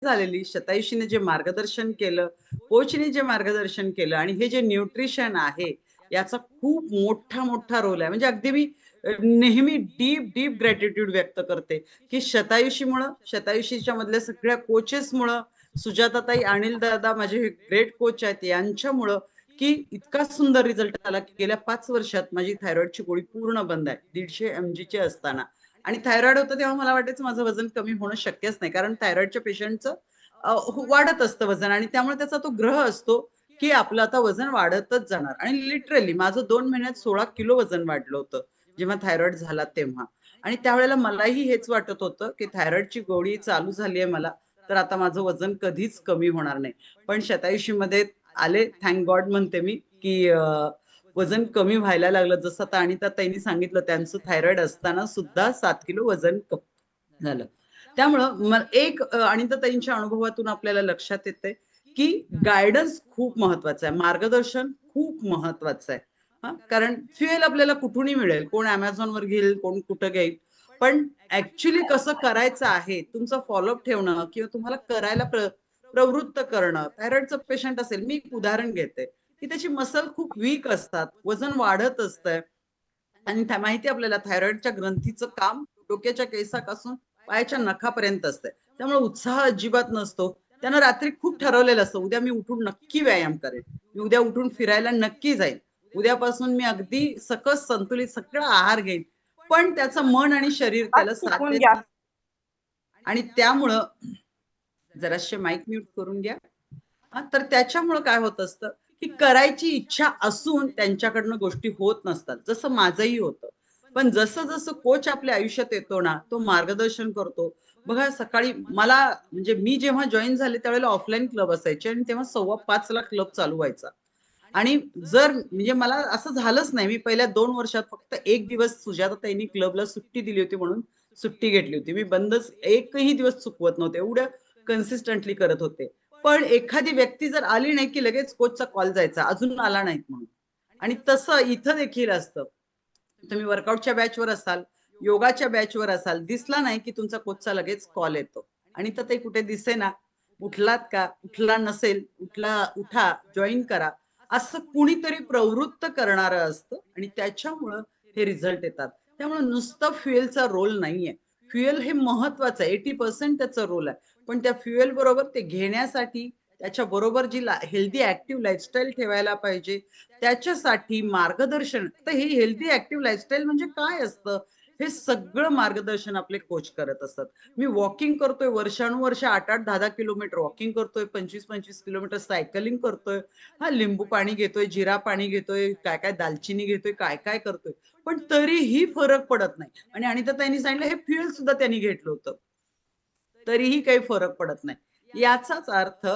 झालेली. शतायुषीने जे मार्गदर्शन केलं, कोचने जे मार्गदर्शन केलं आणि हे जे न्यूट्रिशन आहे, याचा खूप मोठा मोठा रोल आहे. म्हणजे अगदी मी नेहमी डीप डीप ग्रॅटिट्यूड व्यक्त करते की शतायुषीमुळं, शतायुषीच्या मधल्या सगळ्या कोचेसमुळं, सुजाताताई, अनिल दादा माझे हे ग्रेट कोच आहेत, यांच्यामुळं की इतका सुंदर रिझल्ट आला की गेल्या 5 वर्षात माझी थायरॉइडची गोळी पूर्ण बंद आहे, 150 mg ची असताना. आणि थायरॉइड होतं तेव्हा मला वाटायचं माझं वजन कमी होणं शक्यच नाही, कारण थायरॉइडच्या पेशंटचं वाढत असतं वजन आणि त्यामुळे त्याचा तो ग्रह असतो की आपलं आता वजन वाढतच जाणार. आणि लिटरली माझं 2 महिन्यात 16 किलो वजन वाढलं होतं जेव्हा थायरॉइड झाला तेव्हा. आणि त्यावेळेला मलाही हेच वाटत होतं की थायरॉइडची गोळी चालू झाली आहे मला, तर आता माझं वजन कधीच कमी होणार नाही. पण शतायुषी मध्ये आले, थँक गॉड म्हणते मी, की वजन कमी व्हायला लागलं. जसं आता अनिता ताईंनी सांगितलं, त्यांचं थायरॉइड असताना सुद्धा 7 किलो वजन कमी झालं. त्यामुळं एक अनिता ताईंच्या अनुभवातून आपल्याला लक्षात येते की गायडन्स खूप महत्वाचं आहे, मार्गदर्शन खूप महत्वाचं आहे. कारण फ्युएल आपल्याला कुठूनही मिळेल, कोण वर घेईल, कोण कुठं घेईल, पण ऍक्च्युली कसं करायचं आहे, तुमचं फॉलोअप ठेवणं किंवा तुम्हाला करायला प्रवृत्त करणं. थायरॉइडचं पेशंट असेल, मी एक उदाहरण घेते की त्याची मसल खूप वीक असतात, वजन वाढत असतंय आणि माहिती आपल्याला थायरॉइडच्या ग्रंथीचं काम डोक्याच्या केसापासून पायाच्या नखापर्यंत असतंय. त्यामुळे उत्साह अजिबात नसतो. त्यानं रात्री खूप ठरवलेलं असतं, उद्या मी उठून नक्की व्यायाम करेन, मी उद्या उठून फिरायला नक्की जाईल, उद्यापासून मी अगदी सकस संतुलित सगळं आहार घेईन. पण त्याचं मन आणि शरीर त्याला साथ चुकून देत घ्या. नसतं. आणि त्यामुळं जराशे माईक म्यूट करून घ्या. तर त्याच्यामुळं काय होत असतं की करायची इच्छा असून त्यांच्याकडनं गोष्टी होत नसतात, जसं माझंही होतं. पण जसं जसं कोच आपल्या आयुष्यात येतो ना, तो मार्गदर्शन करतो. बघा सकाळी मला, म्हणजे मी जेव्हा जॉईन झाले त्यावेळेला ऑफलाईन क्लब असायचे आणि तेव्हा 5:15 क्लब चालू व्हायचा. आणि जर म्हणजे मला असं झालंच नाही, मी पहिल्या 2 वर्षात फक्त एक दिवस सुजाताताईंनी क्लबला सुट्टी दिली होती म्हणून सुट्टी घेतली होती. मी बंदच एकही दिवस चुकवत नव्हते, एवढं कन्सिस्टंटली करत होते. पण एखादी व्यक्ती जर आली नाही की लगेच कोचचा कॉल जायचा, अजून आला नाहीत म्हणून. आणि तसं इथं देखील असतं. तुम्ही वर्कआउटच्या बॅचवर असाल, योगाच्या बॅचवर असाल, दिसला नाही की तुमचा कोचचा लगेच कॉल येतो. आणि तर ते कुठे दिसेना, उठलात का, उठला नसेल, उठा, जॉईन करा, असं कुणीतरी प्रवृत्त करणारं असतं आणि त्याच्यामुळं हे रिझल्ट येतात. त्यामुळे नुसतं फ्युएलचा रोल नाहीये. फ्युएल हे महत्वाचं आहे, 80% त्याचा रोल आहे. पण त्या फ्युएल बरोबर ते घेण्यासाठी त्याच्या बरोबर जी हेल्दी ऍक्टिव्ह लाईफस्टाईल ठेवायला पाहिजे, त्याच्यासाठी मार्गदर्शन. तर ही हेल्दी ऍक्टिव्ह लाईफस्टाईल म्हणजे काय असतं, हे सगळं मार्गदर्शन आपले कोच करत असतात. मी वॉकिंग करतोय वर्षानुवर्ष, 8-8, 10-10 किलोमीटर वॉकिंग करतोय, 25-25 किलोमीटर सायकलिंग करतोय, लिंबू पाणी घेतोय, जिरा पाणी घेतोय, काय काय दालचिनी घेतोय, काय काय करतोय, पण तरीही फरक पडत नाही. आणि अनिता ताईंनी सांगितलं हे फ्युएल सुद्धा त्यांनी घेतलं होतं, तरीही काही फरक पडत नाही. याचाच अर्थ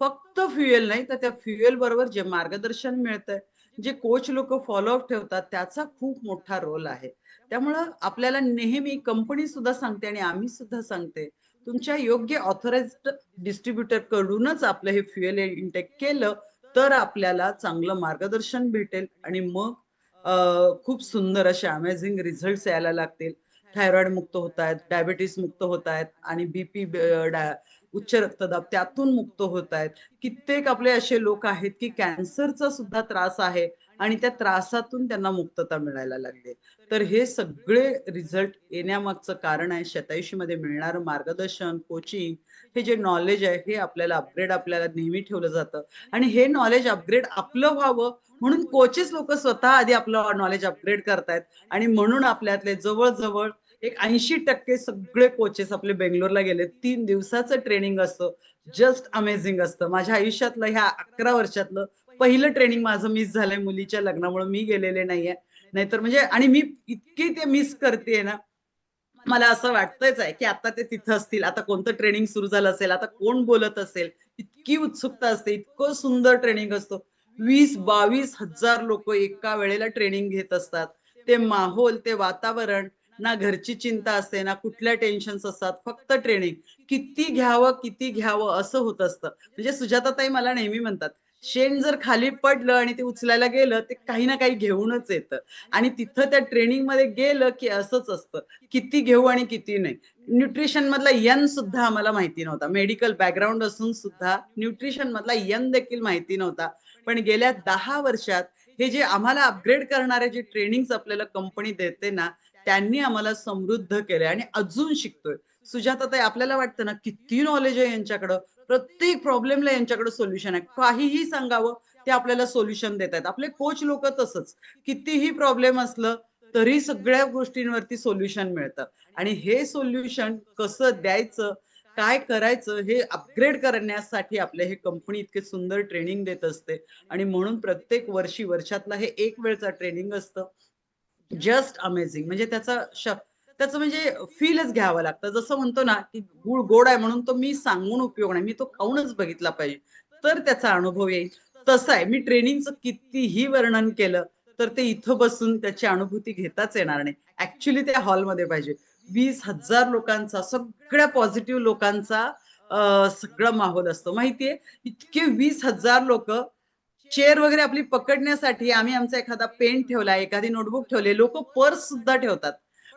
फक्त फ्युएल नाही, तर त्या फ्युएल बरोबर जे मार्गदर्शन मिळतंय, जे कोच लोक फॉलोअप ठेवतात, त्याचा खूप मोठा रोल आहे. त्यामुळं आपल्याला नेहमी कंपनी सुद्धा सांगते आणि आम्ही सुद्धा सांगते, तुमच्या योग्य ऑथराइज्ड डिस्ट्रीब्युटर कडूनच आपलं हे फ्युएल इनटेक केलं तर आपल्याला चांगलं मार्गदर्शन भेटेल आणि मग खूप सुंदर असे अमेझिंग रिझल्ट्स यायला लागतील. थायरॉइड मुक्त होत आहेत, डायबिटीस मुक्त होत आहेत आणि बीपी, उच्च रक्तदाब त्यातून मुक्त होत आहेत. कित्येक आपले असे लोक आहेत की कॅन्सरचा सुद्धा त्रास आहे आणि त्या त्रासातून त्यांना मुक्तता मिळायला लागली. तर हे सगळे रिझल्ट येण्यामागचं कारण आहे शतायुषी मध्ये मिळणारं मार्गदर्शन, कोचिंग. हे जे नॉलेज आहे हे आपल्याला अपग्रेड आपल्याला नेहमी ठेवलं जातं आणि हे नॉलेज अपग्रेड आपलं व्हावं म्हणून कोचेस लोक स्वतः आधी आपलं नॉलेज अपग्रेड करतायत. आणि म्हणून आपल्यातले जवळजवळ एक 80% सगळे कोचेस आपले बेंगलोरला गेले. 3 दिवसाचं ट्रेनिंग असतं, जस्ट अमेझिंग असतं. माझ्या आयुष्यातलं ह्या 11 वर्षातलं पहिलं ट्रेनिंग माझं मिस झालंय मुलीच्या लग्नामुळे, मी गेलेले नाहीये. नाहीतर म्हणजे, आणि मी इतकी ते मिस करते ना, मला असं वाटतंच आहे की आता ते तिथं असतील, आता कोणतं ट्रेनिंग सुरू झालं असेल, आता कोण बोलत असेल, इतकी उत्सुकता असते, इतकं सुंदर ट्रेनिंग असतं. 20-22 हजार लोक एका वेळेला ट्रेनिंग घेत असतात. ते माहोल, ते वातावरण, ना घरची चिंता असते, ना कुठल्या टेन्शन्स असतात, फक्त ट्रेनिंग. किती घ्यावं असं होत असतं. म्हणजे सुजाताताई मला नेहमी म्हणतात शेण जर खाली पडलं आणि ते उचलायला गेलं, ते काही ना काही घेऊनच येतं आणि तिथं त्या ट्रेनिंगमध्ये गेलं, की असंच असतं. किती घेऊ आणि किती नाही. न्यूट्रिशन मधला एन सुद्धा आम्हाला माहिती नव्हता. मेडिकल बॅकग्राऊंड असून सुद्धा न्यूट्रिशन मधला एन देखील माहिती नव्हता. पण गेल्या 10 वर्षात हे जे आम्हाला अपग्रेड करणारे जे ट्रेनिंग्स आपल्याला कंपनी देते ना, त्यांनी आम्हाला समृद्ध केलंय आणि अजून शिकतोय. सुजाताताई आपल्याला वाटतं ना, किती नॉलेज आहे यांच्याकडं. प्रत्येक प्रॉब्लेमला यांच्याकडे सोल्युशन आहे. काहीही सांगावं, ते आपल्याला सोल्युशन देतायत. आपले कोच लोकं तसंच. कितीही प्रॉब्लेम असलं, तरी सगळ्या गोष्टींवरती सोल्युशन मिळतं आणि हे सोल्युशन कसं द्यायचं, काय करायचं, हे अपग्रेड करण्यासाठी आपले हे कंपनी इतके सुंदर ट्रेनिंग देत असते आणि म्हणून प्रत्येक वर्षी वर्षातला हे एक वेळचा ट्रेनिंग असतं. जस्ट अमेझिंग म्हणजे त्याचं म्हणजे फीलच घ्यावं लागतं. जसं म्हणतो ना, की गूळ गोड आहे म्हणून तो मी सांगून उपयोग नाही. मी तो खाऊनच बघितला पाहिजे. तर त्याचा अनुभव येईल. तसं आहे. मी ट्रेनिंगचं कितीही वर्णन केलं, तर ते इथं बसून त्याची अनुभूती घेताच येणार नाही. ॲक्चुअली त्या हॉलमध्ये पाहिजे. 20,000 लोकांचा, सगळ्या पॉझिटिव्ह लोकांचा सगळा माहोल असतो. माहिती इतके 20,000 लोकं चेअर वगैरे आपली पकडण्यासाठी आम्ही आमचा एखादा पेन ठेवला, एखादी नोटबुक ठेवली. लोकं पर्स सुद्धा ठेवतात.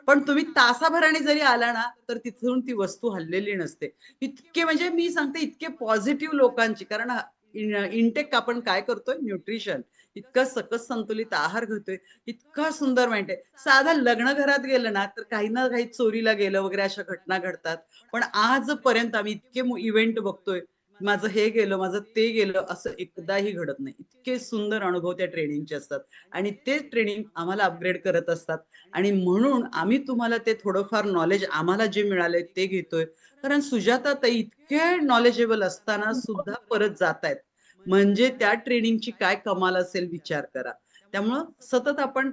पण तुम्ही तासाभराने जरी आला ना, तर तिथून ती वस्तू हललेली नसते. इतके म्हणजे मी सांगते इतके पॉझिटिव्ह लोकांची कारण इनटेक आपण काय करतोय? न्यूट्रिशन. इतका सकस संतुलित आहार घेतोय. इतका सुंदर माइंड आहे. साधं लग्न घरात गेलं ना, तर काही ना काही चोरीला गेलं वगैरे अशा घटना घडतात. पण आजपर्यंत आम्ही इतके इव्हेंट बघतोय. माझं हे गेलं, माझं ते गेलं, असं एकदाही घडत नाही. इतके सुंदर अनुभव त्या ट्रेनिंगचे असतात आणि तेच ट्रेनिंग आम्हाला अपग्रेड करत असतात आणि म्हणून आम्ही तुम्हाला ते थोडंफार नॉलेज आम्हाला जे मिळालंय ते घेतोय. कारण सुजाताताई इतके नॉलेजेबल असताना सुद्धा परत जातायत. म्हणजे त्या ट्रेनिंगची काय कमाल असेल विचार करा. त्यामुळं सतत आपण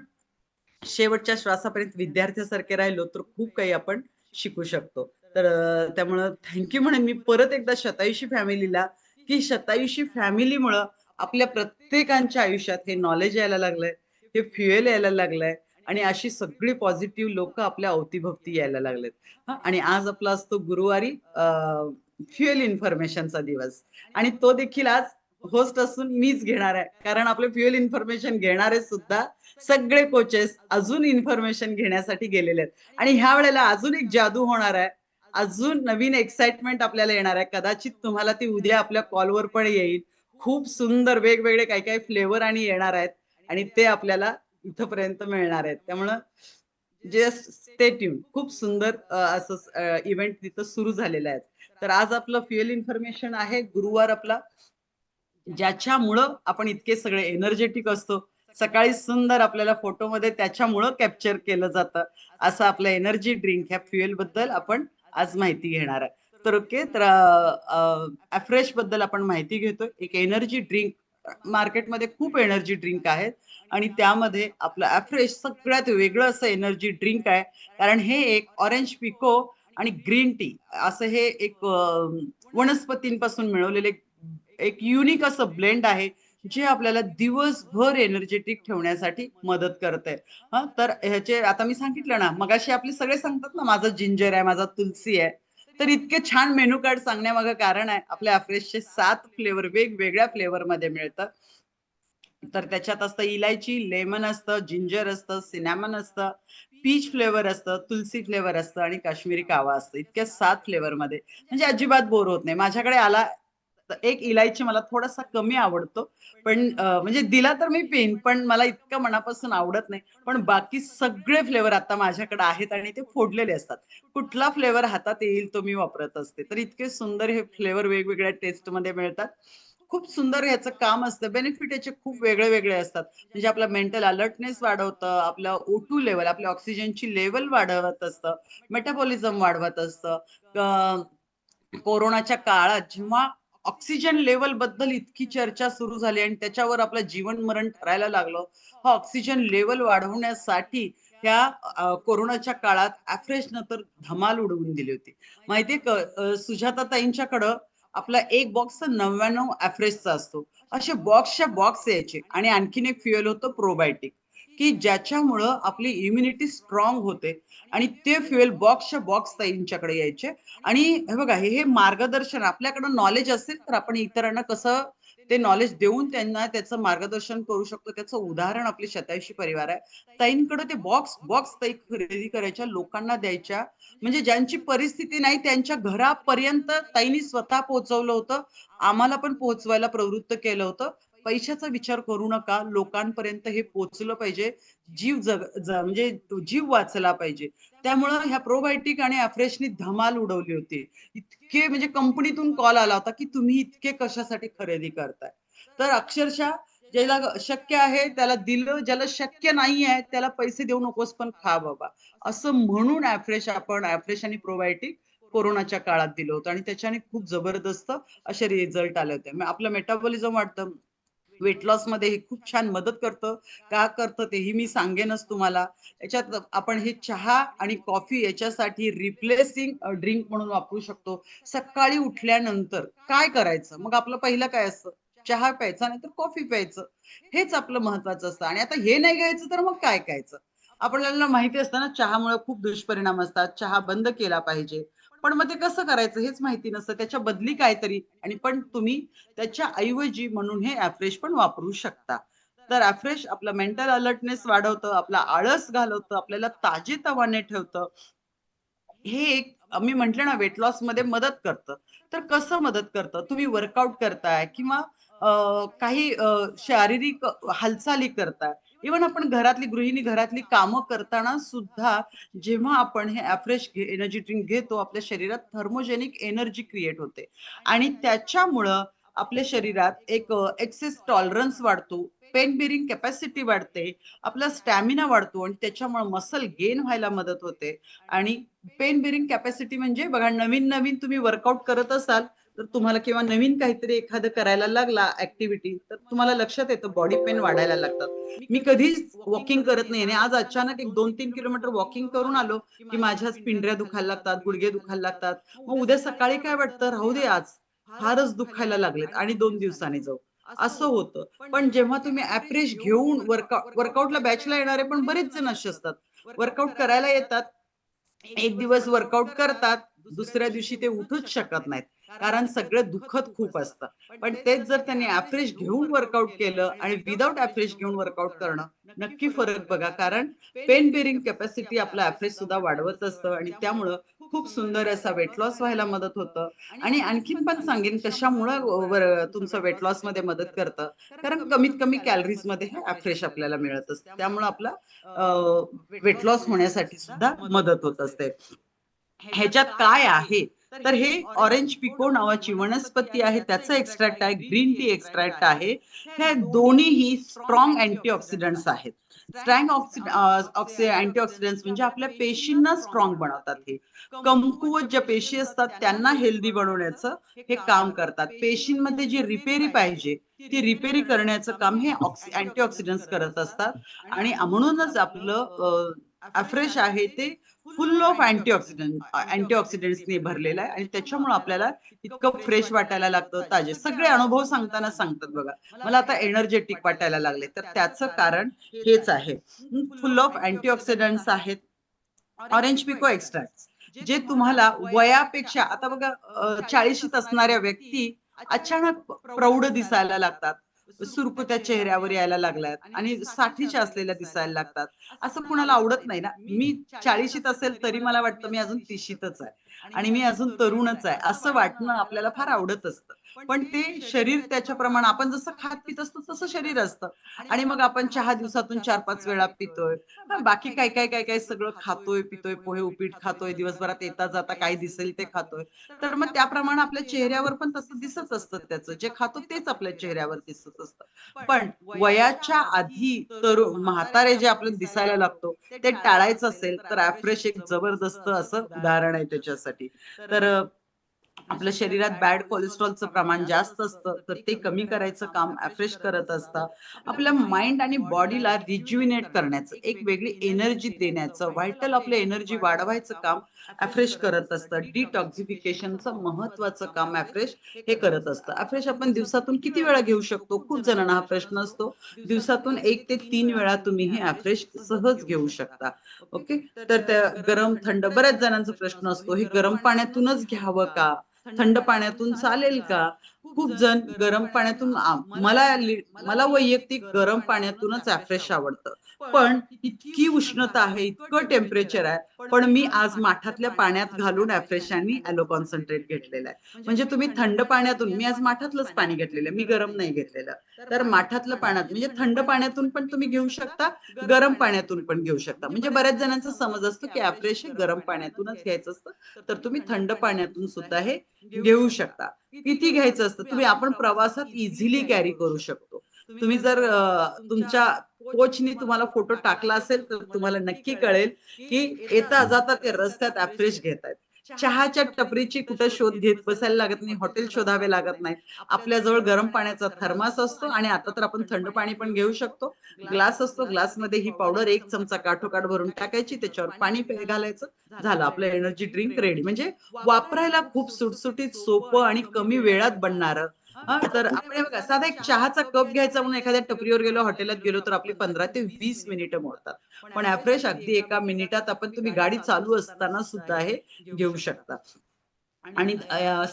शेवटच्या श्वासापर्यंत विद्यार्थ्यासारखे राहिलो, तर खूप काही आपण शिकू शकतो. तर त्यामुळं म्हणेन मी परत एकदा शतायुषी फॅमिलीला, की शतायुषी फॅमिलीमुळं आपल्या प्रत्येकाच्या आयुष्यात हे नॉलेज यायला लागलंय, हे फ्युएल यायला लागलंय आणि अशी सगळी पॉझिटिव्ह लोकं आपल्या अवतीभवती यायला लागलेत. हां, आणि आज आपला असतो गुरुवारी फ्युएल इन्फॉर्मेशनचा दिवस आणि तो देखील आज होस्ट असून मीच घेणार आहे. कारण आपले फ्युएल इन्फॉर्मेशन घेणारे सुद्धा सगळे कोचेस अजून इन्फॉर्मेशन घेण्यासाठी गेलेले आहेत आणि ह्या वेळेला अजून एक जादू होणार आहे. अजून नवीन एक्साइटमेंट आपल्याला येणार आहे. कदाचित तुम्हाला ती उद्या आपल्या कॉलवर पण येईल. खूप सुंदर वेगवेगळे काही-काही फ्लेवर आणि येणार आहेत आणि ते आपल्याला इथपर्यंत मिळणार आहेत. त्यामुळं जस्ट स्टे ट्यून. खूप सुंदर असं इव्हेंट तिथं सुरू झालेलं आहे. तर आज आपलं फ्युएल इन्फॉर्मेशन आहे. गुरुवार आपला ज्याच्यामुळं आपण इतके सगळे एनर्जेटिक असतो. सकाळी सुंदर आपल्याला फोटोमध्ये त्याच्यामुळं कॅप्चर केलं जातं. असं आपलं एनर्जी ड्रिंक ह्या फ्युएलबद्दल आपण आज माहिती घेणार आहे. तर ओके. तर बद्दल आपण माहिती घेतोय. एक एनर्जी ड्रिंक मार्केटमध्ये खूप एनर्जी ड्रिंक आहेत आणि त्यामध्ये आपलं अफ्रेश सगळ्यात वेगळं असं एनर्जी ड्रिंक आहे. कारण हे एक ऑरेंज पिको आणि ग्रीन टी असं हे एक वनस्पतींपासून मिळवलेले एक युनिक असं ब्लेंड आहे, जे आपल्याला दिवसभर एनर्जेटिक ठेवण्यासाठी मदत करतंय. हं, तर ह्याचे आता मी सांगितलं ना, मगाशी आपले सगळे सांगतात ना, माझा जिंजर आहे, माझा तुलसी आहे. तर इतके छान मेनू कार्ड सांगण्यामागे कारण आहे, आपल्या अफ्रेशचे 7 फ्लेवर वेगवेगळ्या फ्लेवरमध्ये मिळतं. तर त्याच्यात असतं इलायची, लेमन असतं, जिंजर असतं, सिनॅमन असतं, पीच फ्लेवर असतं, तुलसी फ्लेवर असतं आणि काश्मीरी कावा असतं. इतक्या 7 फ्लेवरमध्ये म्हणजे अजिबात बोर होत नाही. माझ्याकडे आला तर एक इलायची मला थोडासा कमी आवडतो. पण म्हणजे दिला तर मी पिईन, पण मला इतकं मनापासून आवडत नाही. पण बाकी सगळे फ्लेवर आता माझ्याकडे आहेत आणि ते फोडलेले असतात. कुठला फ्लेवर हातात येईल तो मी वापरत असते. तर इतके सुंदर हे फ्लेवर वेगवेगळ्या टेस्टमध्ये मिळतात. खूप सुंदर ह्याचं काम असतं. बेनिफिट याचे खूप वेगळे-वेगळे असतात. म्हणजे आपला मेंटल अलर्टनेस वाढवतं, आपलं O2 लेव्हल, आपल्या ऑक्सिजनची लेव्हल वाढवत असतं, मेटाबॉलिझम वाढवत असतं. कोरोनाच्या काळात जेव्हा ऑक्सिजन लेव्हल बद्दल इतकी चर्चा सुरू झाली आणि त्याच्यावर आपलं जीवन-मरण ठरायला लागलं. हा ऑक्सिजन लेव्हल वाढवण्यासाठी ह्या कोरोनाच्या काळात अफ्रेशनं तर धमाल उडवून दिली होती. माहितीये का सुजाताताईंच्याकडं आपला एक बॉक्स 99 अफ्रेशचा असतो. असे बॉक्सच्या बॉक्स यायचे आणि आणखीन एक फ्युएल होतं प्रोबायोटिक, की ज्याच्यामुळं आपली इम्युनिटी स्ट्राँग होते आणि ते फ्युएल बॉक्सच्या बॉक्स ताईंच्याकडे यायचे. आणि हे बघा, हे हे मार्गदर्शन आपल्याकडे नॉलेज असेल तर आपण इतरांना कसं ते नॉलेज देऊन त्यांना त्याचं मार्गदर्शन करू शकतो. त्याचं उदाहरण आपली शतायुषी परिवार आहे. ताईंकडे ते बॉक्स बॉक्स ताई खरेदी करायच्या, लोकांना द्यायच्या. म्हणजे ज्यांची परिस्थिती नाही त्यांच्या घरापर्यंत ताईंनी स्वतः पोहोचवलं होतं. आम्हाला पण पोहोचवायला प्रवृत्त केलं होतं. पैशाचा विचार करू नका, लोकांपर्यंत हे पोहोचलं पाहिजे. जीव म्हणजे तो जीव वाचला पाहिजे. त्यामुळं ह्या प्रोबायोटिक आणि अफ्रेशनी धमाल उडवली होती. इतके म्हणजे कंपनीतून कॉल आला होता, की तुम्ही इतके कशासाठी खरेदी करताय? तर अक्षरशः ज्याला शक्य आहे त्याला दिलं, ज्याला शक्य नाही आहे त्याला पैसे देऊ नकोस पण खा बाबा. असं म्हणून अफ्रेश आणि प्रोबायोटिक कोरोनाच्या काळात दिलं होतं आणि त्याच्याने खूप जबरदस्त असे रिझल्ट आले होते. मग आपलं मेटाबॉलिझम वाढतं. वेट लॉसमध्ये हे खूप छान मदत करतं. का करतं तेही मी सांगेनच तुम्हाला. याच्यात आपण हे चहा आणि कॉफी याच्यासाठी रिप्लेसिंग ड्रिंक म्हणून वापरू शकतो. सकाळी उठल्यानंतर काय करायचं? मग आपलं पहिलं काय असतं? चहा प्यायचा नाहीतर कॉफी प्यायचं. हेच आपलं महत्वाचं असतं आणि आता हे नाही घ्यायचं तर मग काय खायचं? आपल्याला माहिती असतं ना चहामुळे खूप दुष्परिणाम असतात. चहा बंद केला पाहिजे. पण मग ते कसं करायचं हेच माहिती नसतं. त्याच्या बदली काहीतरी आणि पण तुम्ही त्याच्या ऐवजी म्हणून हे अफ्रेश पण वापरू शकता. तर अफ्रेश आपला मेंटल अलर्टनेस वाढवतं, आपला आळस घालवतं, आपल्याला ताजेतवाने ठेवतं. हे एक मी म्हटलं ना वेट लॉसमध्ये मदत करतं. तर कसं मदत करतं? तुम्ही वर्कआउट करताय किंवा काही शारीरिक हालचाली करताय. इव्हन आपण गृहिणी घरातली कामं करताना सुद्धा जेव्हा आपण हे अफ्रेश एनर्जी ड्रिंक घेतो, आपल्या शरीरात थर्मोजेनिक एनर्जी क्रिएट होते आणि त्याच्यामुळं आपल्या शरीरात एक एक्सेस टॉलरन्स वाढतो, पेन बेअरिंग कॅपॅसिटी वाढते, आपला स्टॅमिना वाढतो आणि त्याच्यामुळे मसल गेन व्हायला मदत होते आणि पेन बेअरिंग कॅपॅसिटी म्हणजे बघा नवीन-नवीन तुम्ही वर्कआउट करत असाल, तर तुम्हाला किंवा नवीन काहीतरी एखादं करायला लागला ॲक्टिव्हिटी, तर तुम्हाला लक्षात येतं बॉडी पेन वाढायला लागतात. मी कधीच वॉकिंग करत नाही आणि आज अचानक एक 2-3 किलोमीटर वॉकिंग करून आलो, की माझ्याच पिंढऱ्या दुखायला लागतात, गुडघे दुखायला लागतात. मग उद्या सकाळी काय वाटतं, राहू दे आज, फारच दुखायला लागलेत आणि 2 दिवसांनी जाऊ. असं होतं. पण जेव्हा तुम्ही अॅप्रेश घेऊन वर्कआउटला बॅचला येणारे पण बरेच जण असे असतात. वर्कआउट करायला येतात, एक दिवस वर्कआउट करतात, दुसऱ्या दिवशी ते उठूच शकत नाहीत. कारण सगळं दुखत खूप असतं. पण तेच जर त्यांनी अफ्रेश घेऊन वर्कआउट केलं आणि विदाऊट अफ्रेश घेऊन वर्कआउट करणं, नक्की फरक बघा. कारण पेन बेअरिंग कॅपॅसिटी आपला अफ्रेश सुद्धा वाढवत असतं आणि त्यामुळं खूप सुंदर असा वेट लॉस व्हायला मदत होतं. आणि आणखीन पण सांगेन कशामुळं तुमचं वेट लॉसमध्ये मदत करतं. कारण कमीत कमी कॅलरीजमध्ये हे अफ्रेश आपल्याला मिळत असतं. त्यामुळं आपला वेट लॉस होण्यासाठी सुद्धा मदत होत असते. ह्याच्यात काय आहे? तर हे ऑरेंज पिको नावाची वनस्पती आहे, त्याचं एक्स्ट्रॅक्ट आहे, ग्रीन टी एक्स्ट्रॅक्ट आहे. हे दोन्हीही स्ट्रॉंग अँटीऑक्सिडंट्स आहेत. स्ट्रॉंग अँटीऑक्सिडंट्स म्हणजे आपल्या पेशींना स्ट्रॉंग बनवतात हे. कमकुवत ज्या पेशी असतात त्यांना हेल्दी बनवण्याचं हे काम करतात. पेशींमध्ये जी रिपेरी पाहिजे, ती रिपेरी करण्याचं काम हे अँटीऑक्सिडंट्स करत असतात आणि म्हणूनच आपलं अफ्रेश आहे ते फुल ऑफ अँटीऑक्सिडंट्सनी भरलेलं आहे आणि त्याच्यामुळे आपल्याला इतकं फ्रेश वाटायला लागतं, ताजे. सगळे अनुभव सांगताना सांगतात बघा, मला आता एनर्जेटिक वाटायला लागले. तर त्याचं कारण हेच आहे. फुल ऑफ अँटीऑक्सिडंट्स आहेत. ऑरेंज पिको एक्स्ट्रॅक्ट जे तुम्हाला वयापेक्षा आता बघा 40शीत असणाऱ्या व्यक्ती अचानक प्रौढ दिसायला लागतात. सुरकुत्या चेहऱ्यावर यायला लागल्यात आणि 60च्या असलेल्या दिसायला लागतात. असं कुणाला आवडत नाही ना. मी 40शीत असेल तरी मला वाटतं मी अजून 30शीतच आहे आणि मी अजून तरुणच आहे. असं वाटणं आपल्याला फार आवडत असतं. पण ते शरीर त्याच्याप्रमाणे आपण जसं खात-पीत असतो तसं शरीर असतं आणि मग आपण चहा दिवसातून 4-5 वेळा पितोय. बाकी काय सगळं खातोय, पितोय, पोहे, उपीट खातोय, दिवसभरात येता-जाता काय दिसेल ते खातोय. तर मग त्याप्रमाणे आपल्या चेहऱ्यावर पण तसं दिसत असतं त्याचं. जे खातो तेच आपल्या चेहऱ्यावर दिसत असतं. पण वयाच्या आधी म्हातारे जे आपल्याला दिसायला लागतो, ते टाळायचं असेल तर अफ्रेश एक जबरदस्त असं उदाहरण आहे त्याच्यासाठी. तर आपल्या शरीरात बॅड कोलेस्ट्रॉलचं प्रमाण जास्त असतं, तर ते कमी करायचं काम अफ्रेश करत असतं. आपल्या माइंड आणि बॉडीला रिज्युविनेट करण्याचं, एक वेगळी एनर्जी देण्याचं, व्हायटल आपली एनर्जी वाढवायचं काम अफ्रेश करत असतं. डिटॉक्सिफिकेशनचं महत्वाचं काम अफ्रेश हे करत असतं. अफ्रेश आपण दिवसातून किती वेळा घेऊ शकतो? खूप जणांना हा प्रश्न असतो. दिवसातून 1 ते 3 वेळा तुम्ही हे अफ्रेश सहज घेऊ शकता. ओके. तर त्या गरम थंड बऱ्याच जणांचा प्रश्न असतो, हे गरम पाण्यातूनच घ्यावं का? थंड पाण्यातून चालेल का? खूप जण गरम पाण्यातून मला वैयक्तिक गरम पाण्यातूनच अफ्रेश आवडतं. पण इतकी उष्णता आहे, इतकं टेम्परेचर आहे, पण मी आज माठातल्या पाण्यात घालून अफ्रेश आणि ॲलो कॉन्सन्ट्रेट घेतलेला आहे. म्हणजे तुम्ही थंड पाण्यातून मी आज माठातलंच पाणी घेतलेलं आहे, मी गरम नाही घेतलेलं. तर माठातलं पाण्यात म्हणजे थंड पाण्यातून पण तुम्ही घेऊ शकता, गरम पाण्यातून पण घेऊ शकता. म्हणजे बऱ्याच जणांचा समज असतो, की अफ्रेश हे गरम पाण्यातूनच घ्यायचं असतं. तर तुम्ही थंड पाण्यातून सुद्धा हे घेऊ शकता. किती घ्यायचं असतं तुम्ही आपण प्रवासात इझिली कॅरी करू शकतो. तुम्ही जर तुमच्या कोचनी तुम्हाला फोटो टाकला असेल तर तुम्हाला नक्की कळेल, की येता जाता ते रस्त्यात अफ्रेश घेतायत. चहाच्या टपरीची कुठे शोध घेत बसायला लागत नाही, हॉटेल शोधावे लागत नाहीत. आपल्याजवळ गरम पाण्याचा थर्मास असतो आणि आता तर आपण थंड पाणी पण घेऊ शकतो. ग्लास असतो, ग्लासमध्ये ही पावडर 1 चमचा काठोकाठ भरून टाकायची, त्याच्यावर पाणी घालायचं, झालं आपलं एनर्जी ड्रिंक रेडी. म्हणजे वापरायला खूप सुटसुटीत, सोपं आणि कमी वेळात बनणारं. तर आपण हे बघा साधा एक चहाचा कप घ्यायचा म्हणून एखाद्या टपरीवर गेलो, हॉटेलात गेलो तर आपली 15 ते 20 मिनिटं मोडतात. पण अफ्रेश अगदी एका मिनिटात आपण तुम्ही गाडी चालू असताना सुद्धा हे घेऊ शकता. आणि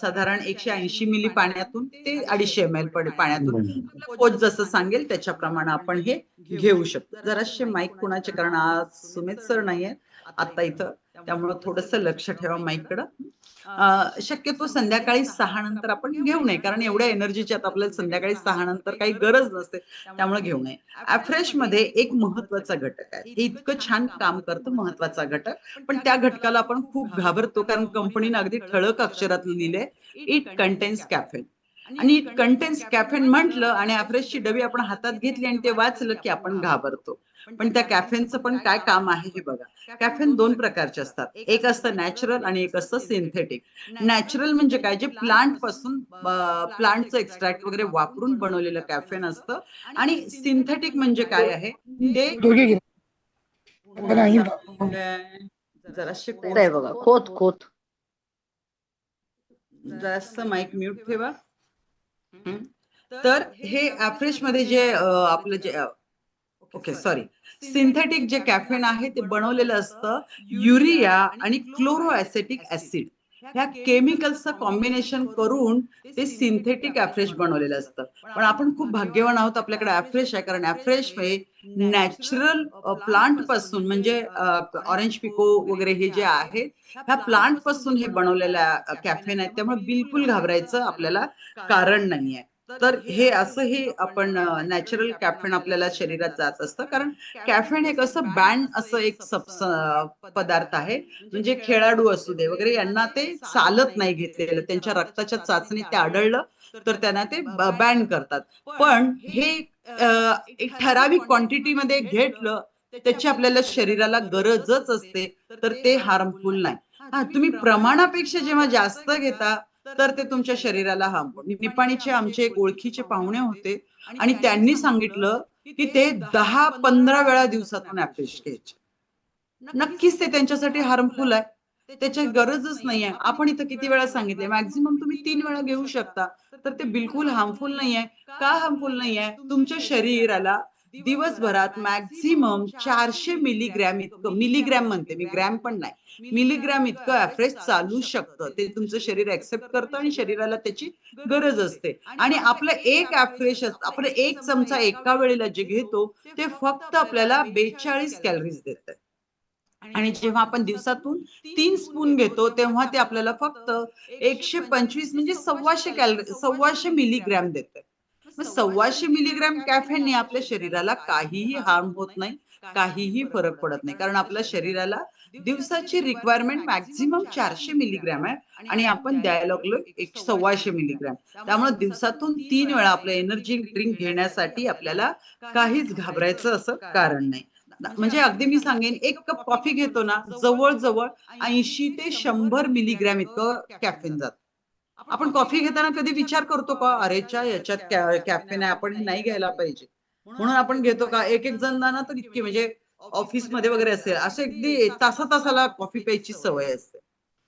साधारण 180 मिली पाण्यातून ते 250 एम एल पाण्यातून आपला कोच जसं सांगेल त्याच्याप्रमाणे आपण हे घेऊ शकतो. जराशे माईक कुणाचे कारण आज सुमित सर नाहीये आता इथं, त्यामुळं थोडंसं लक्ष ठेवा माईककडं. शक्यतो संध्याकाळी 6 नंतर आपण घेऊ नये, कारण एवढ्या एनर्जीची आता आपल्याला संध्याकाळी 6 नंतर काही गरज नसते, त्यामुळे घेऊ नये. अफ्रेशमध्ये एक महत्वाचा घटक आहे. हे इतकं छान काम करतं महत्वाचा घटक, पण त्या घटकाला आपण खूप घाबरतो कारण कंपनीने अगदी ठळक अक्षरात लिहिलंय, इट कंटेन्स कॅफेन. आणि इट कंटेन्स कॅफेन म्हटलं आणि अफ्रेशची डबी आपण हातात घेतली आणि ते वाचलं की आपण घाबरतो. पण त्या कॅफेनचं पण काय काम आहे हे बघा. कॅफेन 2 प्रकारचे असतात. एक असतं नॅचरल आणि एक असतं सिंथेटिक. नॅचरल म्हणजे काय जे प्लांट पासून प्लांटचं एक्स्ट्रॅक्ट वगैरे वापरून बनवलेलं कॅफेन असतं आणि सिंथेटिक म्हणजे काय आहे ते दोघे घे. जराशे आहे बघा खोत खोत. जास्त माईक म्यूट ठेवा. तर हे अफ्रेश मध्ये जे आपलं जे ओके सॉरी सिंथेटिक जे कॅफेन आहे ते बनवलेलं असतं युरिया आणि क्लोरो ॲसेटिक ऍसिड ह्या केमिकल्सचं कॉम्बिनेशन करून ते सिंथेटिक अफ्रेश बनवलेलं असतं. पण आपण खूप भाग्यवान आहोत आपल्याकडे अफ्रेश आहे, कारण अफ्रेश हे नॅचरल प्लांट पासून म्हणजे ऑरेंज पिको वगैरे हे जे आहेत ह्या प्लांट पासून हे बनवलेल्या कॅफेन आहेत, त्यामुळे बिलकुल घाबरायचं आपल्याला कारण नाहीये. तर हे असं हे आपण नॅचरल कॅफेन आपल्याला शरीरात जात असतं, कारण कॅफेन हे कसं बॅन असं एक पदार्थ आहे. म्हणजे खेळाडू असू दे वगैरे यांना ते चालत नाही घेतलेलं, त्यांच्या रक्ताच्या चाचणीत ते आढळलं तर त्यांना ते बॅन करतात. पण हे एक ठराविक क्वांटिटीमध्ये घेतलं त्याची आपल्याला शरीराला गरजच असते, तर ते हार्मफुल नाही. हा तुम्ही प्रमाणापेक्षा जेव्हा जास्त घेता तर ते तुमच्या शरीराला हार्मफुल. निपाणीचे आमचे एक ओळखीचे पाहुणे होते आणि त्यांनी सांगितलं की ते 10-15 वेळा दिवसातून अफ्रेश घ्यायचे. नक्कीच ते त्यांच्यासाठी हार्मफुल आहे. त्याची गरजच नाहीये. आपण इथं किती वेळा सांगितले मॅक्सिमम तुम्ही 3 वेळा घेऊ शकता. तर ते बिलकुल हार्मफुल नाहीये. का हार्मफुल नाहीये? तुमच्या शरीराला दिवसभरात मॅक्सिमम 400 मिलीग्रॅम इतकं, मिलीग्रॅम म्हणते मी, ग्रॅम पण नाही. मिलीग्रॅम इतकं अफ्रेश चालू शकतं. ते तुमचं शरीर ॲक्सेप्ट करतं आणि शरीराला त्याची गरज असते. आणि आपलं एक अफ्रेश आपलं 1 चमचा एका वेळेला जे घेतो, ते फक्त आपल्याला 42 कॅलरीज देतं. आणि जेव्हा आपण दिवसातून 3 स्पून घेतो, तेव्हा ते आपल्याला फक्त 125 म्हणजे 1,200 कॅलरी 1,200 मिलीग्रॅम देतं. मग 1,200 मिलीग्रॅम कॅफेनने आपल्या शरीराला काहीही हार्म होत नाही, काहीही फरक पडत नाही. कारण आपल्या शरीराला दिवसाची रिक्वायरमेंट मॅक्सिमम 400 मिलीग्रॅम आहे आणि आपण द्यायला लागलो 1,200 मिलीग्रॅम. त्यामुळे दिवसातून 3 वेळा आपलं एनर्जी ड्रिंक घेण्यासाठी आपल्याला काहीच घाबरायचं असं कारण नाही. म्हणजे अगदी मी सांगेन 1 कप कॉफी घेतो ना, जवळ-जवळ 80 ते 100 मिलीग्रॅम इतकं कॅफेन जातं. आपण कॉफी घेताना कधी विचार करतो का, अरेच्या याच्यात कॅफेन आहे, आपण हे नाही घ्यायला पाहिजे. म्हणून आपण घेतो का? एक-एक जणांना तर इतकी म्हणजे ऑफिसमध्ये वगैरे असेल, असं अगदी तासा-तासाला कॉफी प्यायची सवय असते.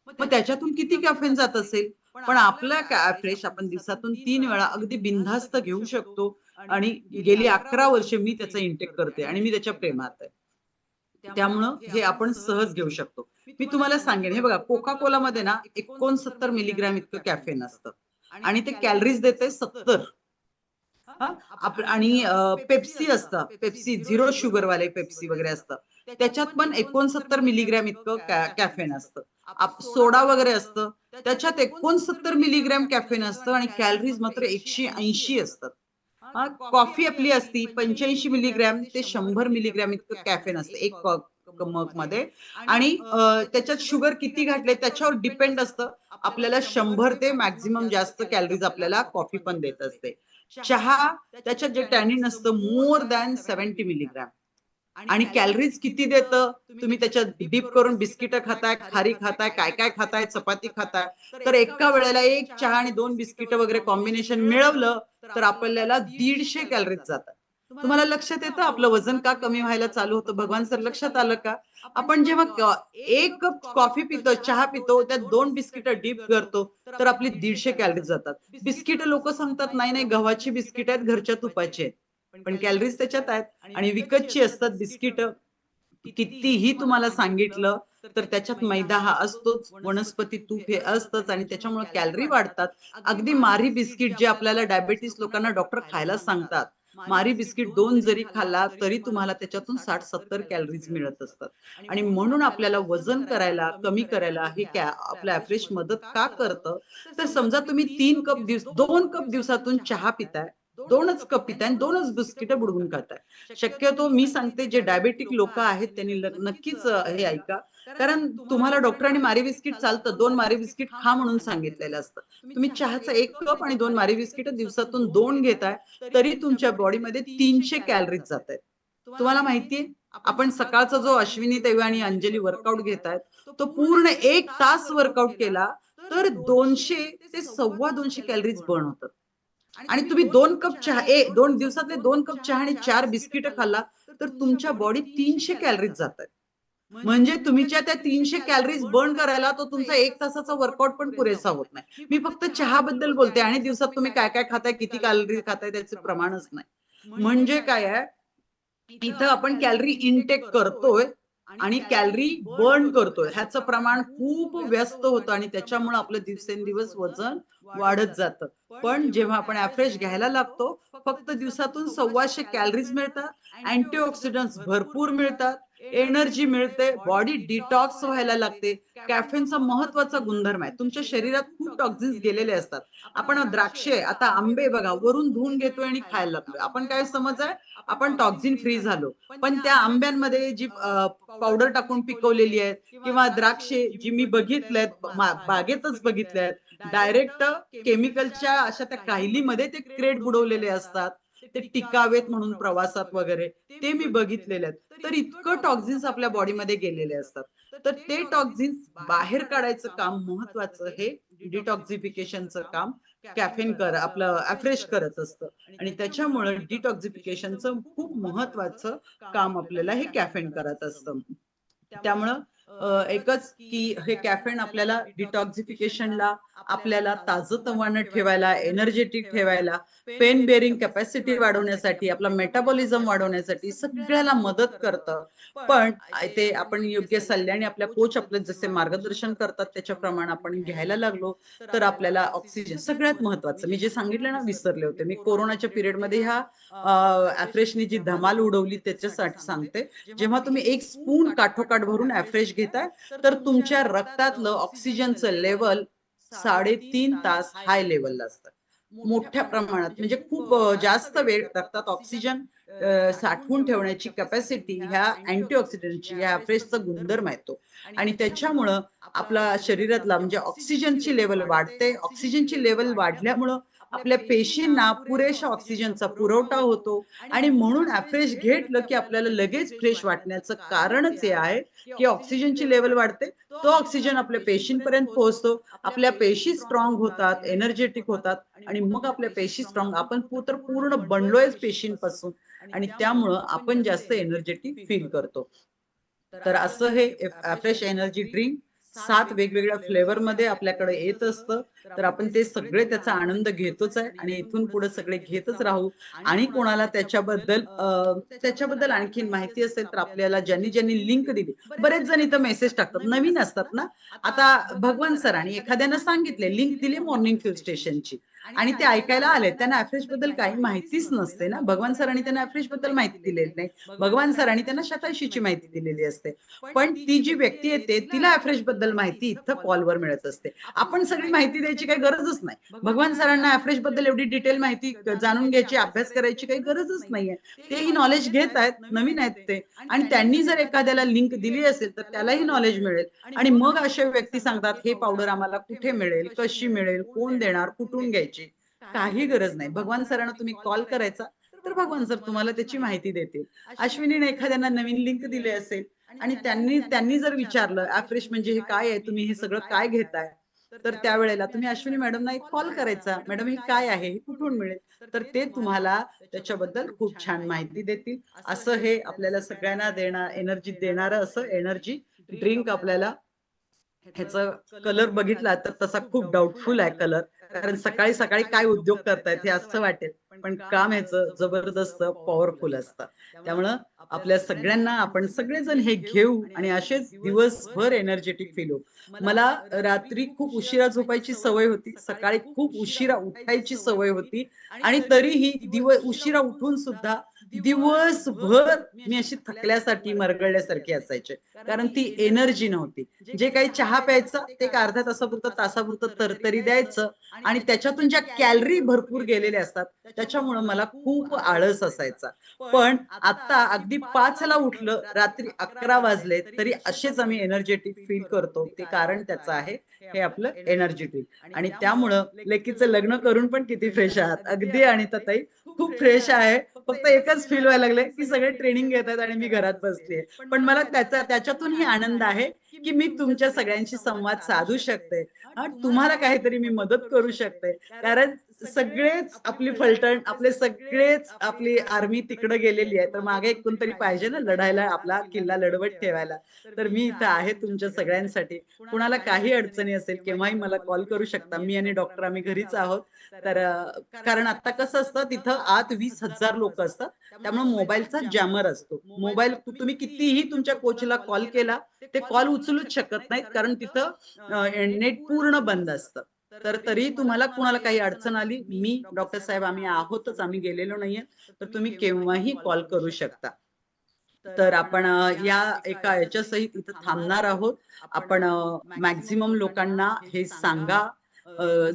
मग त्याच्यातून किती कॅफेन जात असेल? पण आपला फ्रेश आपण दिवसातून 3 वेळा अगदी बिनधास्त घेऊ शकतो आणि गेली 11 वर्ष मी त्याचा इंटेक करते आणि मी त्याच्या प्रेमात आहे. त्यामुळं हे आपण सहज घेऊ शकतो. मी तुम्हाला सांगेन, हे बघा Coca-Colaमध्ये ना 69 मिलीग्रॅम इतकं कॅफेन असतं आणि ते कॅलरीज देते 70. हां, आणि पेप्सी असतं. पेप्सी झिरो शुगरवाले पेप्सी वगैरे असतं. त्याच्यात पण 69 मिलीग्रॅम इतकं कॅफेन असतं. सोडा वगैरे असतं. त्याच्यात 69 मिलीग्रॅम कॅफेन असतं आणि कॅलरीज मात्र 180 असतात. हां, कॉफी आपली असती 85 मिलीग्रॅम ते 100 मिलीग्रॅम इतकं कॅफेन असतं एक मगमध्ये आणि त्याच्यात शुगर किती घातले त्याच्यावर डिपेंड असतं. आपल्याला 100 ते मॅक्सिमम जास्त कॅलरीज आपल्याला कॉफी पण देत असते. चहा त्याच्यात जे टॅनिन असतं मोर दॅन 70 मिलीग्राम आणि कॅलरीज किती देतं? तुम्ही त्याच्यात डिप करून बिस्किटं खाताय, खारी खाताय, काय-काय खाताय, चपाती खाताय. तर एका वेळेला 1 चहा आणि 2 बिस्किटं वगैरे कॉम्बिनेशन मिळवलं, तर आपल्याला 150 कॅलरीज जातात. तुम्हाला लक्षात येतं आपलं वजन का कमी व्हायला चालू होतं? भगवान सर लक्षात आलं का? आपण जेव्हा 1 कप कॉफी पितो, चहा पितो, त्यात 2 बिस्किटं डिप करतो, तर आपली 150 कॅलरीज जातात. बिस्किटं लोकं सांगतात, "नाही, नाही, गव्हाची बिस्किटं आहेत, घरच्या तुपाची आहेत." पण कॅलरीज त्याच्यात आहेत आणि विकतची असतात बिस्किटं. कितीही तुम्हाला सांगितलं, तर त्याच्यात मैदा हा असतोच, वनस्पती तूप हे असतंच आणि त्याच्यामुळे कॅलरी वाढतात. अगदी मारी बिस्किट जे आपल्याला डायबिटीज लोकांना डॉक्टर खायला सांगतात. मारी बिस्किट 2 जरी खाल्ला, तरी तुम्हाला त्याच्यातून 60-70 कॅलरीज मिळत असतात. आणि म्हणून आपल्याला वजन करायला, कमी करायला हे आपलं फ्रेश मदत का करतं? तर समजा तुम्ही 2 कप दिवसातून चहा पिताय, 2च कप पिताय आणि 2च बिस्किटं बुडवून खाताय. शक्यतो मी सांगते जे डायबेटिक लोकं आहेत त्यांनी नक्कीच हे ऐका. कारण तुम्हाला डॉक्टरांनी मारी बिस्किट चालतं, 2 मारी बिस्किट खा म्हणून सांगितलेलं असतं. तुम्ही चहाचा 1 कप आणि 2 मारी बिस्किटं दिवसातून 2 घेताय, तरी तुमच्या बॉडीमध्ये 300 कॅलरीज जातायत. तुम्हाला माहितीये, आपण सकाळचा जो अश्विनी देवी आणि अंजली वर्कआउट घेतायत, तो पूर्ण 1 तास वर्कआउट केला, तर 200 ते 250 कॅलरीज बर्न होतात. आणि तुम्ही 2 दिवसातले 2 कप चहा आणि 4 बिस्किटं खाल्ला, तर तुमच्या बॉडीत 300 कॅलरीज जातायत. म्हणजे तुमच्या त्या 300 कॅलरीज बर्न करायला तो तुमचा 1 तासाचा वर्कआउट पण पुरेसा होत नाही. मी फक्त चहाबद्दल बोलते आणि दिवसात तुम्ही काय-काय खाताय, किती कॅलरी खाताय त्याचे प्रमाणच नाही. म्हणजे काय आहे, इथं आपण कॅलरी इनटेक करतोय आणि कॅलरी बर्न करतोय. ह्याचं प्रमाण खूप व्यस्त होतं आणि त्याच्यामुळे आपलं दिवसेंदिवस वजन वाढत जातं. पण जेव्हा आपण एव्हरेज घ्यायला लागतो, फक्त दिवसातून 125 कॅलरीज मिळतात, अँटीऑक्सिडंट्स भरपूर मिळतात, एनर्जी मिळते, बॉडी डिटॉक्स व्हायला लागते. कॅफेनचा महत्त्वाचा गुणधर्म आहे. तुमच्या शरीरात खूप टॉक्सिन्स गेलेले असतात. आपण द्राक्षे, आता आंबे बघा, वरून धुवून घेतोय आणि खायला लागलोय. आपण काय समज आहे, आपण टॉक्सिन फ्री झालो. पण त्या आंब्यांमध्ये जी पावडर टाकून पिकवलेली आहेत किंवा द्राक्षे जी मी बघितलेत, बागेतच बघितले आहेत. डायरेक्ट केमिकलच्या अशा त्या काहिलीमध्ये ते क्रेट बुडवलेले असतात. ते टिकावेत म्हणून प्रवासात वगैरे, ते मी बघितलेले आहेत. तर इतकं टॉक्सिन्स आपल्या बॉडीमध्ये गेलेले असतात. तर ते टॉक्सिन्स बाहेर काढायचं काम महत्वाचं हे डिटॉक्सिफिकेशनचं काम आपलं अफ्रेश करत असतं आणि त्याच्यामुळे डिटॉक्सिफिकेशनचं खूप महत्वाचं काम आपल्याला हे कॅफेन करत असतं. त्यामुळं एकच की हे कॅफेन आपल्याला डिटॉक्सिफिकेशनला, आपल्याला ताजंतवानं ठेवायला, एनर्जेटिक ठेवायला, पेन बेअरिंग कॅपॅसिटी वाढवण्यासाठी, आपला मेटाबॉलिझम वाढवण्यासाठी सगळ्याला मदत करतं. पण ते आपण योग्य सल्ल्याने आपल्या कोच आपलं जसे मार्गदर्शन करतात त्याच्याप्रमाणे आपण घ्यायला लागलो, तर आपल्याला ऑक्सिजन सगळ्यात महत्वाचं मी जे सांगितलं ना विसरले होते. मी कोरोनाच्या पिरियडमध्ये ह्या जी धमाल उडवली त्याच्यासाठी सांगते. जेव्हा तुम्ही 1 स्पून काठोकाठ भरून एफ्रेश घेताय, तर तुमच्या रक्तातलं ऑक्सिजनचं लेव्हल 3.5 तास हाय लेव्हलला असतं. मोठ्या प्रमाणात म्हणजे खूप जास्त वेळ रक्तात ऑक्सिजन साठवून ठेवण्याची कॅपॅसिटी ह्या अँटीऑक्सिडंटची, ह्या एफ्रेशचा गुणधर्म आहे तो. आणि त्याच्यामुळं आपला शरीरातला म्हणजे ऑक्सिजनची लेव्हल वाढते. ऑक्सिजनची लेव्हल वाढल्यामुळं आपल्या पेशींना पुरेशा ऑक्सिजनचा पुरवठा होतो आणि म्हणून फ्रेश घेतलं की आपल्याला लगेच फ्रेश वाटण्याचं कारणच हे आहे की ऑक्सिजनची लेवल वाढते. तो ऑक्सिजन आपल्या पेशींपर्यंत पोहोचतो. आपल्या पेशी स्ट्रॉंग होतात, एनर्जेटिक होतात आणि मग आपल्या पेशी स्ट्रॉंग आपण तर पूर्ण बनलोयच पेशींपासून आणि त्यामुळं आपण जास्त एनर्जेटिक फील करतो. तर असं हे फ्रेश एनर्जी ड्रिंक 7 वेगवेगळ्या फ्लेवरमध्ये आपल्याकडे येत असतं. तर आपण ते सगळे त्याचा आनंद घेतोच आहे आणि इथून पुढे सगळे घेतच राहू. आणि कोणाला त्याच्याबद्दल आणखीन माहिती असेल तर आपल्याला ज्यांनी लिंक दिली, बरेच जण इथं मेसेज टाकतात, नवीन असतात ना. आता भगवान सरांनी एखाद्यानं सांगितले, लिंक दिली मॉर्निंग फ्यूल स्टेशनची आणि ते ऐकायला आले. त्यांना ॲफ्रेश बद्दल काही माहितीच नसते ना. भगवान सरांनी त्यांना ॲफ्रेश बद्दल माहिती दिलेली नाही. भगवान सरांनी त्यांना शतायुषीची माहिती दिलेली असते. पण ती जी व्यक्ती येते तिला ॲफ्रेश बद्दल माहिती इथं कॉलवर मिळत असते. आपण सगळी माहिती द्यायची काही गरजच नाही. भगवान सरांना ॲफ्रेश बद्दल एवढी डिटेल माहिती जाणून घ्यायची, अभ्यास करायची काही गरजच नाहीये. तेही नॉलेज घेत आहेत, नवीन आहेत ते आणि त्यांनी जर एखाद्याला लिंक दिली असेल तर त्यालाही नॉलेज मिळेल आणि मग अशा व्यक्ती सांगतात, "हे पावडर आम्हाला कुठे मिळेल? कशी मिळेल? कोण देणार? कुठून घ्यायची?" काही गरज नाही. भगवान सरांना तुम्ही कॉल करायचा, तर भगवान सर तुम्हाला त्याची माहिती देतील. अश्विनीने एखाद्यांना नवीन लिंक दिली असेल आणि त्यांनी त्यांनी जर विचारलं, "फ्रेश म्हणजे हे काय आहे? तुम्ही हे सगळं काय घेताय?" तर त्यावेळेला तुम्ही अश्विनी मॅडमना एक कॉल करायचा, "मॅडम हे काय आहे? हे कुठून मिळेल?" तर ते तुम्हाला त्याच्याबद्दल खूप छान माहिती देतील. असं हे आपल्याला सगळ्यांना एनर्जी देणारं असं एनर्जी ड्रिंक आपल्याला ह्याचा कलर बघितला तर तसा खूप डाऊटफुल आहे कलर. कारण सकाळी सकाळी काय उद्योग करतायत हे असं वाटेल. पण काम ह्याचं जबरदस्त पॉवरफुल असतं. त्यामुळं आपल्या सगळ्यांना आपण सगळेजण हे घेऊ आणि असेच दिवसभर एनर्जेटिक फील होऊ. मला रात्री खूप उशिरा झोपायची सवय होती. सकाळी खूप उशिरा उठायची सवय होती आणि तरीही उशिरा उठून सुद्धा दिवसभर मी अशी थकल्यासारखी, मरगळल्यासारखी असायचे. कारण ती एनर्जी नव्हती. जे काही चहा प्यायचं ते एक अर्ध्या तासापुरतं, तासापुरतं तरतरी द्यायचं आणि त्याच्यातून ज्या कॅलरी भरपूर गेलेल्या असतात, त्याच्यामुळं मला खूप आळस असायचा. पण आता अगदी 5 ला उठलं, रात्री 11 वाजले, तरी असेच आम्ही एनर्जेटिक फील करतो. ते कारण त्याचं आहे, हे आपलं एनर्जी ड्रिंक आणि त्यामुळं लेकीचं लग्न करून पण किती फ्रेश आहात. अगदी अनिताताई खूप फ्रेश आहे. फक्त एकच फील व्हायला लागलंय, की सगळे ट्रेनिंग घेत आहेत आणि मी घरात बसलीये. पण मला त्याच्यातूनही आनंद आहे, की मी तुमच्या सगळ्यांशी संवाद साधू शकते. तुम्हाला काहीतरी मी मदत करू शकते. कारण सगळेच आपली फलटण, आपले सगळेच आपली आर्मी तिकडे गेलेली आहे. तर मागे एक कोणतरी पाहिजे ना लढायला, आपला किल्ला लढवत ठेवायला. तर मी इथं आहे तुमच्या सगळ्यांसाठी. कुणाला काही अडचणी असेल केव्हाही मला कॉल करू शकता. मी आणि डॉक्टर आम्ही घरीच आहोत. तर कारण आता कसं असतं तिथं आत 20,000 लोकं असतात. त्यामुळे मोबाईलचा जॅमर असतो. मोबाईल तुम्ही कितीही तुमच्या कोचला कॉल केला, ते कॉल उचलूच शकत नाहीत कारण तिथं नेट पूर्ण बंद असतं. तर तरी तुम्हाला कुणाला काही अडचण आली, मी, डॉक्टर साहेब आम्ही आहोतच, आम्ही गेलेलो नाहीये. तर तुम्ही केव्हाही कॉल करू शकता. तर आपण या एका याच्यासहित इथं थांबणार आहोत. आपण मॅक्सिमम लोकांना हे सांगा.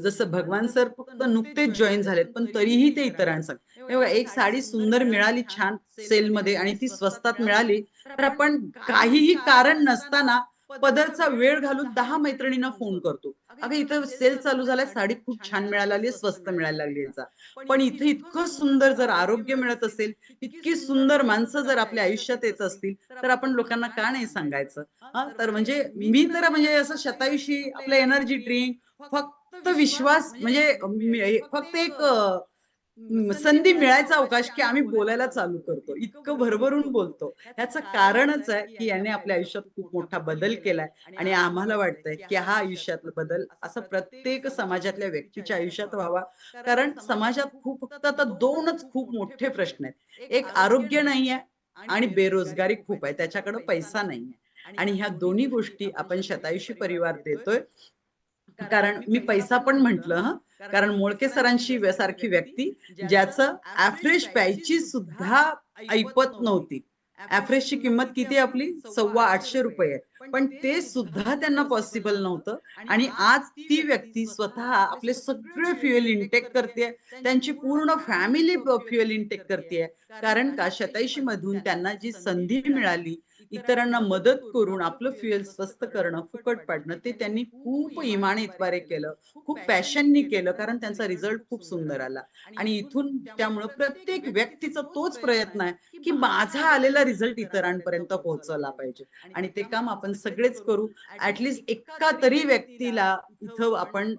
जसं भगवान सर फक्त नुकतेच जॉइन झालेत, पण तरीही ते इतरांना सांगा. हे बघा एक साडी सुंदर मिळाली छान सेलमध्ये आणि ती स्वस्तात मिळाली, तर आपण काहीही कारण नसताना पदरचा वेळ घालून 10 मैत्रिणींना फोन करतो. "अगं इथं सेल चालू झालाय, साडी खूप छान मिळायला लागली स्वस्त मिळायला लागली जा." पण इथे इतकं सुंदर जर आरोग्य मिळत असेल, इतकी सुंदर माणसं जर आपल्या आयुष्यात येत असतील, तर आपण लोकांना का नाही सांगायचं? हां, तर म्हणजे मी तर म्हणजे असं शतायुषी आपलं एनर्जी ड्रिंक फक्त विश्वास म्हणजे फक्त एक संधी मिळायचा अवकाश, की आम्ही बोलायला चालू करतो. इतकं भरभरून बोलतो. ह्याचं कारणच आहे, की याने आपल्या आयुष्यात खूप मोठा बदल केलाय आणि आम्हाला वाटतंय, की हा आयुष्यातला बदल असा प्रत्येक समाजातल्या व्यक्तीच्या आयुष्यात व्हावा. कारण समाजात फक्त आता 2च खूप मोठे प्रश्न आहेत. एक आरोग्य नाहीये आणि बेरोजगारी खूप आहे. त्याच्याकडे पैसा नाहीये. आणि ह्या दोन्ही गोष्टी आपण शतायुषी परिवार देतोय. कारण मी पैसा पण म्हटलं हं. कारण मोळके सरांशी सारखी व्यक्ती ज्याचं ॲफ्रेश प्यायची सुद्धा ऐपत नव्हती. ॲफ्रेशची किंमत किती आपली? ₹850 आहे. पण ते सुद्धा त्यांना पॉसिबल नव्हतं आणि आज ती व्यक्ती स्वतः आपले सगळे फ्युएल इनटेक करतेय. त्यांची पूर्ण फॅमिली फ्युएल इनटेक करतेय. कारण का 87 मधून त्यांना जी संधी मिळाली, इतरांना मदत करून आपलं फ्युएल स्वस्त करणं, फुकट पाडणं ते त्यांनी खूप इमाने-इतबारे केलं. खूप पॅशननी केलं कारण त्यांचा रिझल्ट खूप सुंदर आला. आणि इथून त्यामुळं प्रत्येक व्यक्तीचा तोच प्रयत्न आहे, की माझा आलेला रिझल्ट इतरांपर्यंत पोहोचवला पाहिजे. आणि ते काम आपण सगळेच करू. ॲट एका तरी व्यक्तीला इथं आपण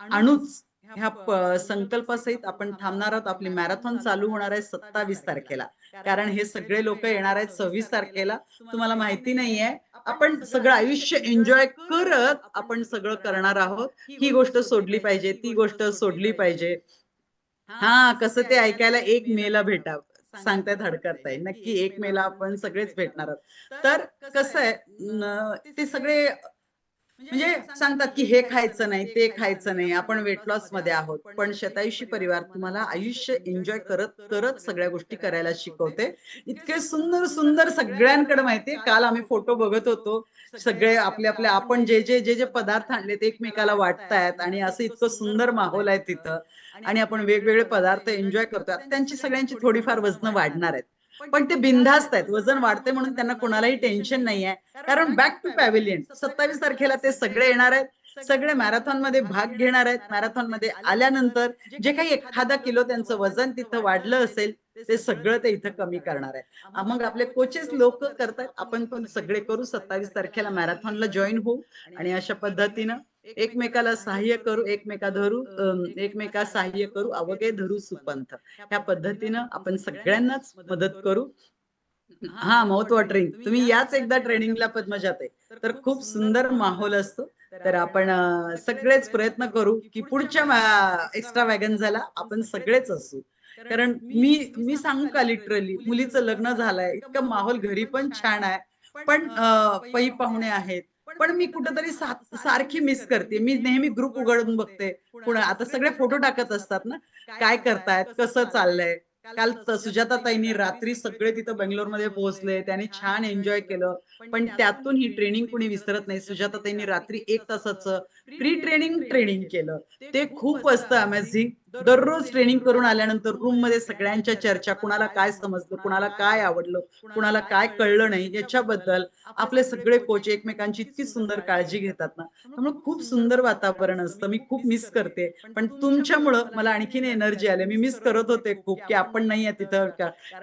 आणूच. ह्या संकल्पासहित आपण थांबणार आहोत. आपली मॅरेथॉन चालू होणार आहे 27 तारखेला. कारण हे सगळे लोकं येणार आहेत 26 तारखेला. तुम्हाला माहिती नाहीये, आपण सगळं आयुष्य एन्जॉय करत आपण सगळं करणार आहोत. ही गोष्ट सोडली पाहिजे, ती गोष्ट सोडली पाहिजे. हां, कसं ते ऐकायला 1 मेला सांगतायत हडकत नक्की 1 मेला आपण सगळेच भेटणार आहोत. तर कसं आहे ते सगळे म्हणजे सांगतात, की हे खायचं नाही, ते खायचं नाही. आपण वेट लॉसमध्ये आहोत. पण शतायुषी परिवार तुम्हाला आयुष्य एन्जॉय करत, करत सगळ्या गोष्टी करायला शिकवते. इतके सुंदर, सुंदर सगळ्यांकडे माहिती काल आम्ही फोटो बघत होतो. सगळे आपले आपण जे पदार्थ आणले ते एकमेकाला वाटतायत आणि असं इतकं सुंदर माहोल आहे तिथं आणि आपण वेगवेगळे पदार्थ एन्जॉय करतोय. आता त्यांची सगळ्यांची थोडीफार वजनं वाढणार आहेत. पण ते बिनधास्त आहेत. वजन वाढते म्हणून त्यांना कोणालाही टेन्शन नाहीये. कारण बॅक टू पॅव्हिलियन 27 तारखेला ते सगळे येणार आहेत. सगळे मॅरेथॉनमध्ये भाग घेणार आहेत. मॅरेथॉनमध्ये आल्यानंतर जे काही एखादा किलो त्यांचं वजन तिथं वाढलं असेल, ते सगळं ते इथं कमी करणार आहे. मग आपले कोचेस लोक करतात. आपण पण सगळे करू 27 तारखेला मॅरेथॉनला जॉईन होऊ आणि अशा पद्धतीनं एकमेकाला सहाय्य करू, एकमेका सहाय्य करू, अवघे धरू सुपंथ. ह्या पद्धतीनं आपण सगळ्यांनाच मदत करू. हां, माउथ वॉटरिंग. तुम्ही याच एकदा ट्रेनिंगला पद्मजाताई. तर खूप सुंदर माहोल असतो. तर आपण सगळेच प्रयत्न करू, की पुढच्या एक्स्ट्राव्हॅगन्झाला आपण सगळेच असू. कारण मी सांगू का लिटरली मुलीचं लग्न झालंय, इतकं माहोल घरी पण छान आहे. पण पै पाहुणे आहेत. पण मी कुठेतरी सारखी मिस करते. मी नेहमी ग्रुप उघडून बघते. आता सगळे फोटो टाकत असतात ना, काय करतायत, कसं चाललंय. काल सुजाताताईंनी रात्री सगळे तिथं बंगलोरमध्ये पोहोचले. त्यांनी छान एन्जॉय केलं. पण त्यातून ही ट्रेनिंग कुणी विसरत नाही. सुजाताताईंनी रात्री 1 तासाचं प्री ट्रेनिंग ट्रेनिंग केलं. ते खूप असतं अमेझिंग. दररोज ट्रेनिंग करून आल्यानंतर रूममध्ये सगळ्यांच्या चर्चा, कुणाला काय समजलं, कुणाला काय आवडलं, कुणाला काय कळलं नाही याच्याबद्दल आपले सगळे कोच एकमेकांची इतकी सुंदर काळजी घेतात ना. त्यामुळे खूप सुंदर वातावरण असतं. मी खूप मिस करते. पण तुमच्यामुळं मला आणखीन एनर्जी आली. मी मिस करत होते खूप, की आपण नाहीये तिथं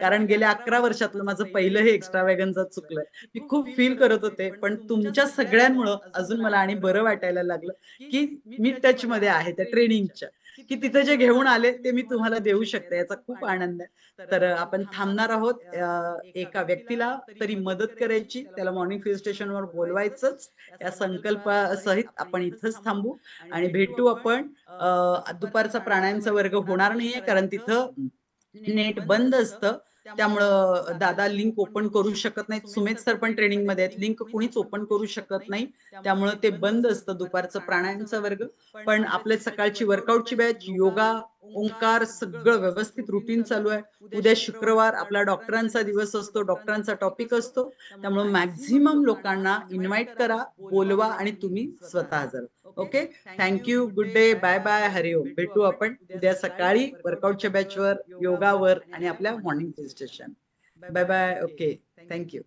कारण गेल्या 11 वर्षातलं माझं पहिलं हे एक्स्ट्राव्हॅगन्झा चुकलंय. मी खूप फील करत होते. पण तुमच्या सगळ्यांमुळं अजून मला आणि बरं वाटायला लागलं, की मी टचमध्ये आहे त्या ट्रेनिंगच्या, की तिथं जे घेऊन आले ते मी तुम्हाला देऊ शकते. याचा खूप आनंद आहे. तर आपण थांबणार आहोत. एका व्यक्तीला तरी मदत करायची, त्याला मॉर्निंग फिल स्टेशनवर बोलवायचंच. या संकल्पासहित आपण इथंच थांबू आणि भेटू आपण. दुपारचा प्राणायामचा वर्ग होणार नाहीये कारण तिथं नेट बंद असतं. त्यामुळं दादा लिंक ओपन करू शकत नाहीत. सुमेध सर पण ट्रेनिंगमध्ये आहेत. लिंक कुणीच ओपन करू शकत नाही. त्यामुळं ते बंद असतं दुपारचं प्राणायामचा वर्ग. पण आपल्या सकाळची वर्कआउटची बॅच, योगा, ओंकार सगळं व्यवस्थित रुटीन चालू आहे. उद्या शुक्रवार आपला डॉक्टरांचा दिवस असतो. डॉक्टरांचा टॉपिक असतो. त्यामुळं मॅक्झिमम लोकांना इन्व्हाईट करा, बोलवा आणि तुम्ही स्वतः हजर. Okay. Thank you. Good day. Bye bye. Hari Om. भेटू आपण उद्या सकाळी वर्कआउटच्या बॅचवर, योगावर आणि आपल्या morning hill station. Bye bye. Okay. Thank you.